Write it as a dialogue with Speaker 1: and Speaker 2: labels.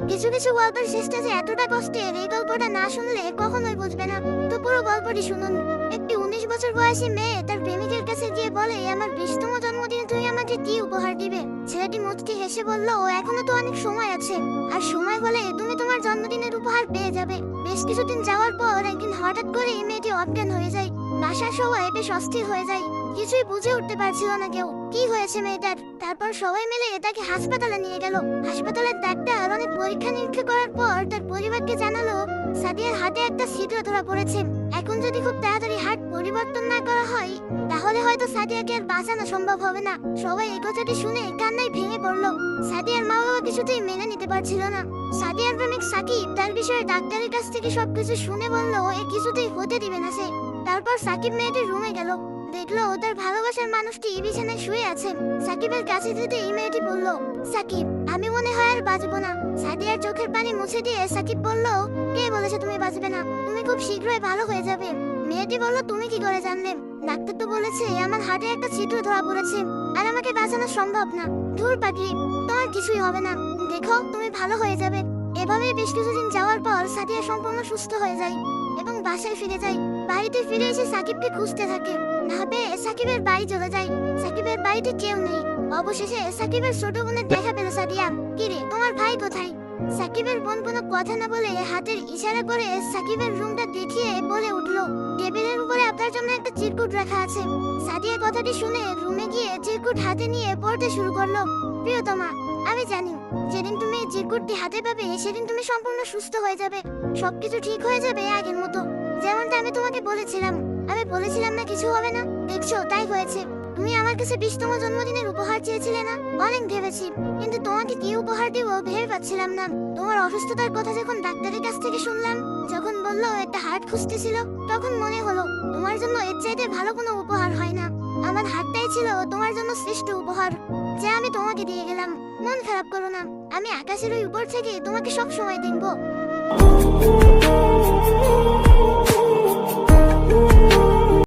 Speaker 1: কিছু কিছু গল্পের শেষটা যে এতটা কষ্টের, এই গল্পটা না শুনলে কখনোই বুঝবে না। তো পুরো গল্পটি শুনুন। একটি 19 বছর বয়সী মেয়ে তার প্রেমিকের কাছে গিয়ে বলে, আমার 20তম জন্মদিনে তুমি আমাকে কি উপহার দিবে? ছেলেটি মুচকি হেসে বলল, এখনো তো অনেক সময় আছে, আর সময় হলে তুমি তোমার জন্মদিনের উপহার পেয়ে যাবে। বেশ কিছুদিন যাওয়ার পর একদিন হঠাৎ করে এই মেয়েটি অজ্ঞান হয়ে যায়। বাসার সবাই বেশ অস্থির হয়ে যায়, কিছুই বুঝে উঠতে পারছিল না কেউ কি হয়েছে মেয়েটার। তারপর সবাই মিলে তাকে হাসপাতালে নিয়ে গেল। হাসপাতালের ডাক্তার অনেক পরীক্ষা নিরীক্ষা করার পর তার পরিবারকে জানালো, সাদিয়ার হাতে একটা ছিদ্র ধরা পড়েছে। এখন যদি খুব তাড়াতাড়ি হার্ট পরিবর্তন না করা হয়, তাহলে হয়তো সাদিয়াকে আর বাঁচানো সম্ভব হবে না। সবাই এই কথাটি শুনে কান্নায় ভেঙে পড়লো। সাদিয়ার মা বাবা কিছুতেই মেনে নিতে পারছিল না। সাদিয়ার প্রেমিক সাকিব তার বিষয়ে ডাক্তারের কাছ থেকে সবকিছু শুনে বলল, এ কিছুতেই হতে দিবে না সে। তারপর সাকিব মেয়েটির রুমে গেল, দেখলো তার ভালোবাসার মানুষটি বিছানায় শুয়ে আছে। সাকিবের কাছে যেতে এই মেয়েটি বলল, সাকিব, আমি মনে হয় আর বাঁচবো না। সাদিয়ার চোখের পানি মুছে দিয়ে সাকিব বলল, কে বলেছে তুমি বাঁচবে না? তুমি খুব শীঘ্রই ভালো হয়ে যাবে। মেয়েটি বলল, তুমি কি করে জানলে? ডাক্তার তো বলেছে আমার হার্টে একটা ছিদ্র ধরা পড়েছে, আর আমাকে বাঁচানো সম্ভব না। ধুর পাগলি, তোমার কিছুই হবে না, দেখো তুমি ভালো হয়ে যাবে। এভাবেই বেশ কিছুদিন যাওয়ার পর সাদিয়া সম্পূর্ণ সুস্থ হয়ে যায় এবং বাসায় ফিরে যায়। বাড়িতে ফিরে এসে সাকিবকে খুঁজতে থাকে, না পেয়ে সাকিবের বাড়ি চলে যায়। সাকিবের বাড়িতে কেউ নেই। অবশেষে সাকিবের ছোট বোনের দেখা পেল সাদিয়া। কিরে, তোমার ভাই কোথায়? সাকিবের বোন কোনো কথা না বলে হাতের ইশারা করে সাকিবের রুমটা দেখিয়ে বলে উঠলো, টেবিলের উপরে আপনার জন্য একটা চিরকুট রাখা আছে। সাদিয়া কথাটি শুনে রুমে গিয়ে চিরকুট হাতে নিয়ে পড়তে শুরু করলো। প্রিয়তমা, আমি জানি যেদিন তুমি এই চিরকুটটি হাতে পাবে সেদিন তুমি সম্পূর্ণ সুস্থ হয়ে যাবে, সবকিছু ঠিক হয়ে যাবে আগের মতো, যেমনটা আমি তোমাকে বলেছিলাম। আমি বলেছিলাম না কিছু হবে না, দেখছো তাই হয়েছে। তুমি আমার কাছে 20তম জন্মদিনের উপহার চেয়েছিলে না? অনেক ভেবেছি, কিন্তু তোমাকে কি উপহার দিব ভেবে পাচ্ছিলাম না। তোমার অসুস্থতার কথা যখন ডাক্তারের কাছ থেকে শুনলাম, যখন বললো একটা হার্ট খুঁজতেছিল, তখন মনে হলো তোমার জন্য এর চাইতে ভালো কোনো উপহার হয় না। আমার হার্টটাই ছিল তোমার জন্য শ্রেষ্ঠ উপহার, যা আমি তোমাকে দিয়ে গেলাম। মন খারাপ করো না, আমি আকাশের ওই উপর থেকে তোমাকে সব সময় দেখবো।